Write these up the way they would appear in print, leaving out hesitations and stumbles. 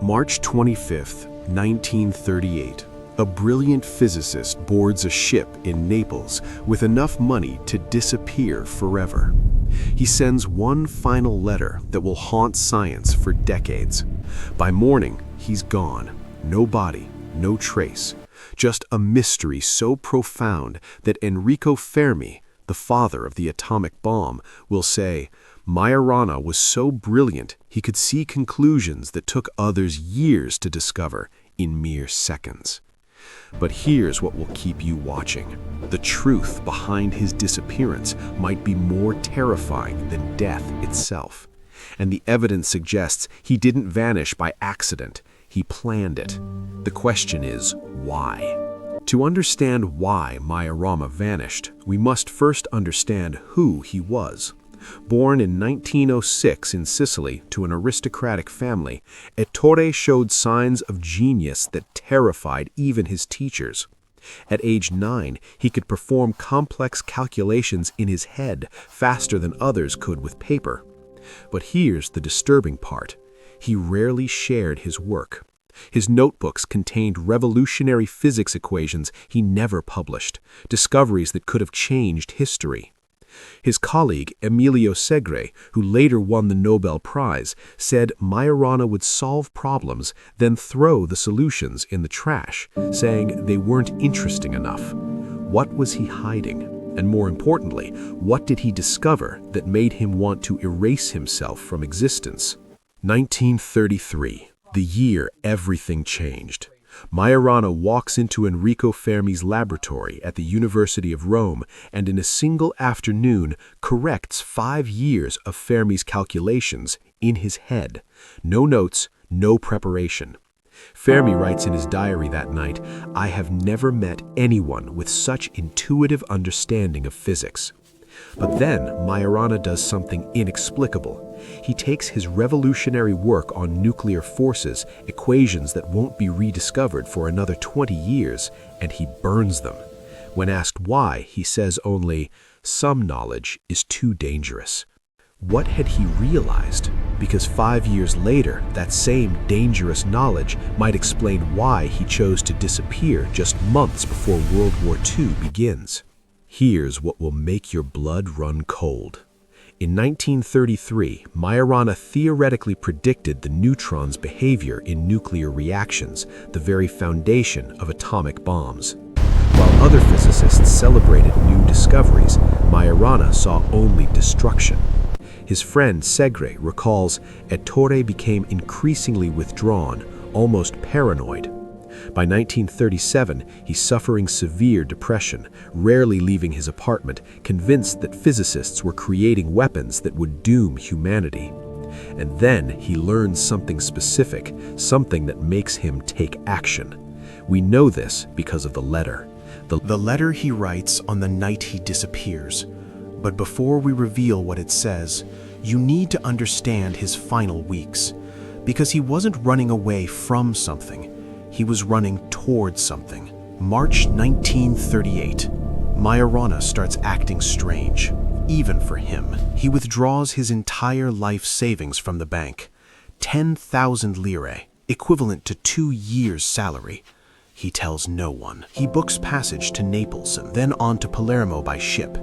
March 25th, 1938. A brilliant physicist boards a ship in Naples with enough money to disappear forever. He sends one final letter that will haunt science for decades. By morning, he's gone. No body, no trace. Just a mystery so profound that Enrico Fermi, the father of the atomic bomb, will say, Majorana was so brilliant he could see conclusions that took others years to discover in mere seconds. But here's what will keep you watching. The truth behind his disappearance might be more terrifying than death itself. And the evidence suggests he didn't vanish by accident. He planned it. The question is, why? To understand why Majorana vanished, we must first understand who he was. Born in 1906 in Sicily to an aristocratic family, Ettore showed signs of genius that terrified even his teachers. At age 9, he could perform complex calculations in his head faster than others could with paper. But here's the disturbing part. He rarely shared his work. His notebooks contained revolutionary physics equations he never published, discoveries that could have changed history. His colleague, Emilio Segre, who later won the Nobel Prize, said Majorana would solve problems, then throw the solutions in the trash, saying they weren't interesting enough. What was he hiding? And more importantly, what did he discover that made him want to erase himself from existence? 1933, the year everything changed. Majorana walks into Enrico Fermi's laboratory at the University of Rome and in a single afternoon corrects 5 years of Fermi's calculations in his head. No notes, no preparation. Fermi writes in his diary that night, "I have never met anyone with such intuitive understanding of physics." But then Majorana does something inexplicable. He takes his revolutionary work on nuclear forces, equations that won't be rediscovered for another 20 years, and he burns them. When asked why, he says only, "Some knowledge is too dangerous." What had he realized? Because 5 years later, that same dangerous knowledge might explain why he chose to disappear just months before World War II begins. Here's what will make your blood run cold. In 1933, Majorana theoretically predicted the neutron's behavior in nuclear reactions, the very foundation of atomic bombs. While other physicists celebrated new discoveries, Majorana saw only destruction. His friend Segre recalls Ettore became increasingly withdrawn, almost paranoid. By 1937, he's suffering severe depression, rarely leaving his apartment, convinced that physicists were creating weapons that would doom humanity. And then he learns something specific, something that makes him take action. We know this because of the letter. The letter he writes on the night he disappears. But before we reveal what it says, you need to understand his final weeks. Because he wasn't running away from something. He was running towards something. March 1938. Majorana starts acting strange, even for him. He withdraws his entire life savings from the bank. 10,000 lire, equivalent to 2 years' salary. He tells no one. He books passage to Naples and then on to Palermo by ship.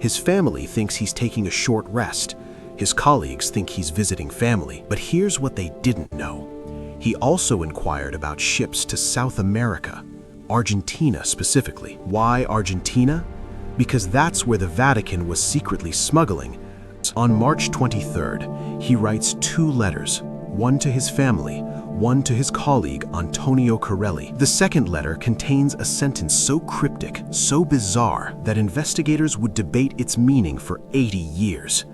His family thinks he's taking a short rest. His colleagues think he's visiting family. But here's what they didn't know. He also inquired about ships to South America, Argentina specifically. Why Argentina? Because that's where the Vatican was secretly smuggling. On March 23rd, he writes 2 letters, one to his family, one to his colleague Antonio Corelli. The second letter contains a sentence so cryptic, so bizarre, that investigators would debate its meaning for 80 years.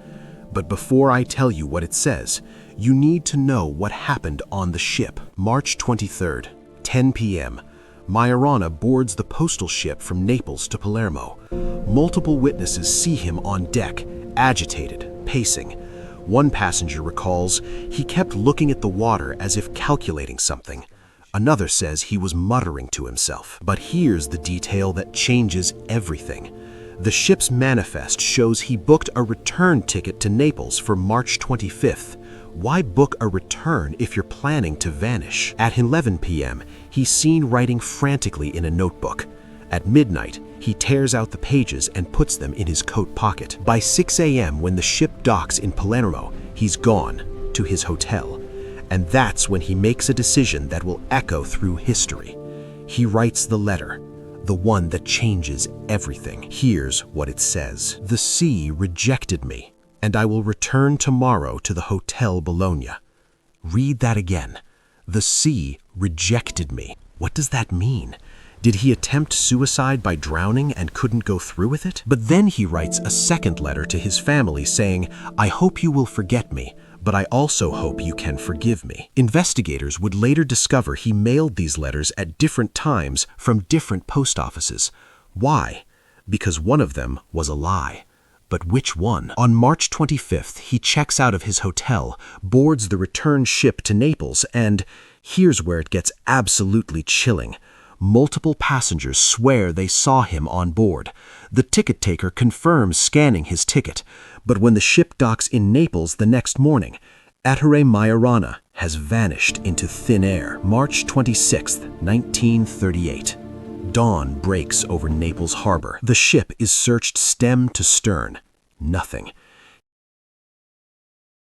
But before I tell you what it says, you need to know what happened on the ship. March 23rd, 10 p.m. Majorana boards the postal ship from Naples to Palermo. Multiple witnesses see him on deck, agitated, pacing. One passenger recalls he kept looking at the water as if calculating something. Another says he was muttering to himself. But here's the detail that changes everything. The ship's manifest shows he booked a return ticket to Naples for March 25th, Why book a return if you're planning to vanish? At 11 p.m., he's seen writing frantically in a notebook. At midnight, he tears out the pages and puts them in his coat pocket. By 6 a.m., when the ship docks in Palermo, he's gone to his hotel. And that's when he makes a decision that will echo through history. He writes the letter, the one that changes everything. Here's what it says. "The sea rejected me, and I will return tomorrow to the Hotel Bologna." Read that again. The sea rejected me. What does that mean? Did he attempt suicide by drowning and couldn't go through with it? But then he writes a second letter to his family saying, "I hope you will forget me, but I also hope you can forgive me." Investigators would later discover he mailed these letters at different times from different post offices. Why? Because one of them was a lie. But which one? On March 25th, he checks out of his hotel, boards the return ship to Naples, and here's where it gets absolutely chilling. Multiple passengers swear they saw him on board. The ticket taker confirms scanning his ticket, but when the ship docks in Naples the next morning, Ettore Majorana has vanished into thin air. March 26, 1938. Dawn breaks over Naples harbor. The ship is searched stem to stern. Nothing.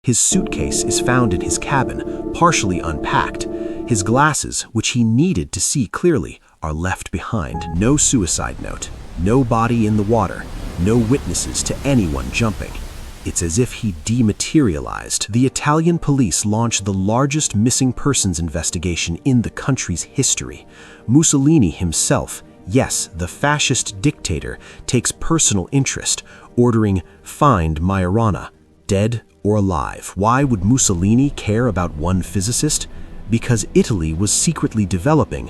His suitcase is found in his cabin, partially unpacked. His glasses, which he needed to see clearly, are left behind. No suicide note, no body in the water, no witnesses to anyone jumping. It's as if he dematerialized. The Italian police launched the largest missing persons investigation in the country's history. Mussolini himself, yes, the fascist dictator, takes personal interest, ordering "Find Majorana, dead or alive." Why would Mussolini care about one physicist? Because Italy was secretly developing.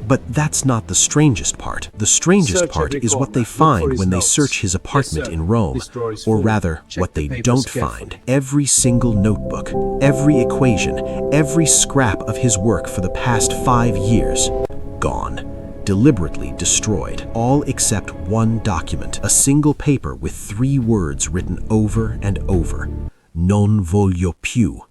But that's not the strangest part. The strangest part is what they find when they search his apartment in Rome, or rather, what they don't find. Every single notebook, every equation, every scrap of his work for the past 5 years, gone. Deliberately destroyed, all except one document, a single paper with 3 words written over and over. Non voglio più,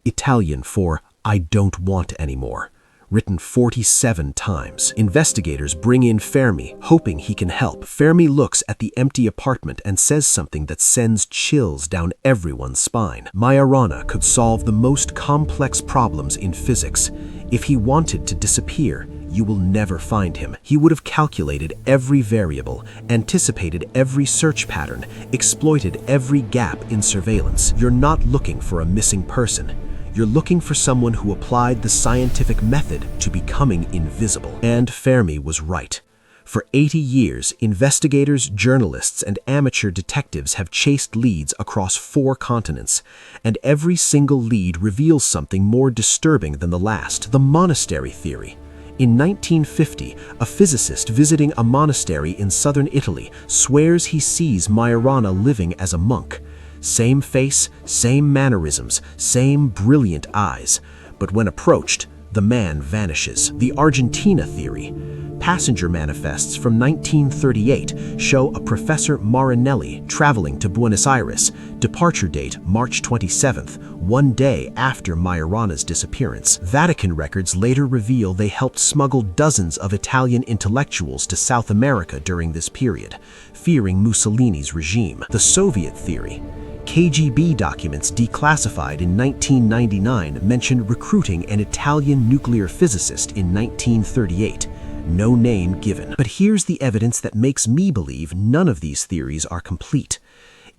Italian for "I don't want anymore," written 47 times. Investigators bring in Fermi, hoping he can help. Fermi looks at the empty apartment and says something that sends chills down everyone's spine. Majorana could solve the most complex problems in physics. If he wanted to disappear, you will never find him. He would have calculated every variable, anticipated every search pattern, exploited every gap in surveillance. You're not looking for a missing person. You're looking for someone who applied the scientific method to becoming invisible. And Fermi was right. For 80 years, investigators, journalists, and amateur detectives have chased leads across 4 continents, and every single lead reveals something more disturbing than the last: the monastery theory. In 1950, a physicist visiting a monastery in southern Italy swears he sees Majorana living as a monk. Same face, same mannerisms, same brilliant eyes. But when approached, the man vanishes. The Argentina theory. Passenger manifests from 1938 show a Professor Marinelli traveling to Buenos Aires, departure date March 27th, 1 day after Majorana's disappearance. Vatican records later reveal they helped smuggle dozens of Italian intellectuals to South America during this period, fearing Mussolini's regime. The Soviet theory. KGB documents declassified in 1999 mentioned recruiting an Italian nuclear physicist in 1938. No name given. But here's the evidence that makes me believe none of these theories are complete.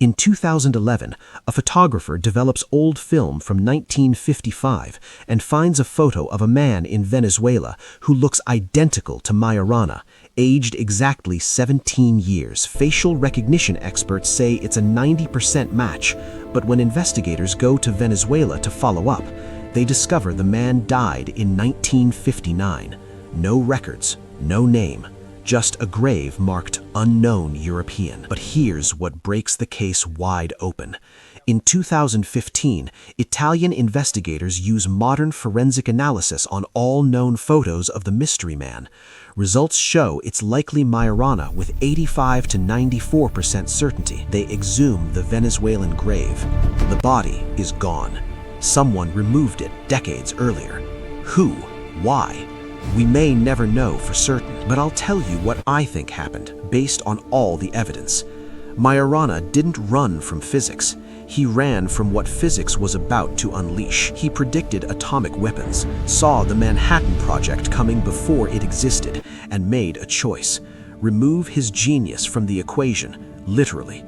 In 2011, a photographer develops old film from 1955 and finds a photo of a man in Venezuela who looks identical to Majorana, aged exactly 17 years. Facial recognition experts say it's a 90% match, but when investigators go to Venezuela to follow up, they discover the man died in 1959. No records, no name. Just a grave marked unknown European. But here's what breaks the case wide open. In 2015, Italian investigators use modern forensic analysis on all known photos of the mystery man. Results show it's likely Majorana with 85 to 94% certainty. They exhume the Venezuelan grave. The body is gone. Someone removed it decades earlier. Who? Why? We may never know for certain, but I'll tell you what I think happened based on all the evidence. Majorana didn't run from physics. He ran from what physics was about to unleash. He predicted atomic weapons, saw the Manhattan Project coming before it existed, and made a choice. Remove his genius from the equation, literally.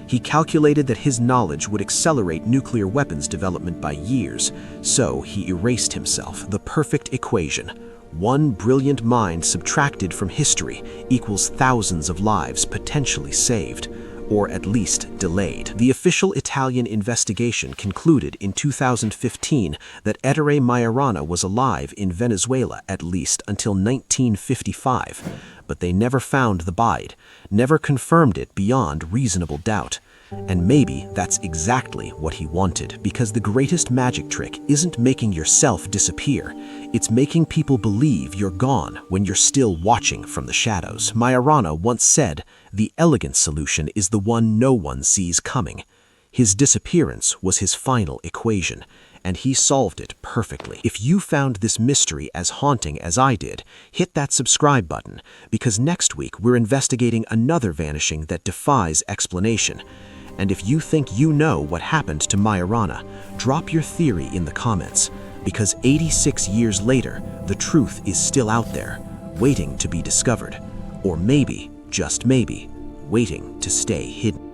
He calculated that his knowledge would accelerate nuclear weapons development by years, so he erased himself, the perfect equation. One brilliant mind subtracted from history equals thousands of lives potentially saved, or at least delayed. The official Italian investigation concluded in 2015 that Ettore Majorana was alive in Venezuela at least until 1955, but they never found the body, never confirmed it beyond reasonable doubt. And maybe that's exactly what he wanted, because the greatest magic trick isn't making yourself disappear. It's making people believe you're gone when you're still watching from the shadows. Majorana once said, "The elegant solution is the one no one sees coming." His disappearance was his final equation, and he solved it perfectly. If you found this mystery as haunting as I did, hit that subscribe button, because next week we're investigating another vanishing that defies explanation. And if you think you know what happened to Majorana, drop your theory in the comments, because 86 years later, the truth is still out there, waiting to be discovered. Or maybe, just maybe, waiting to stay hidden.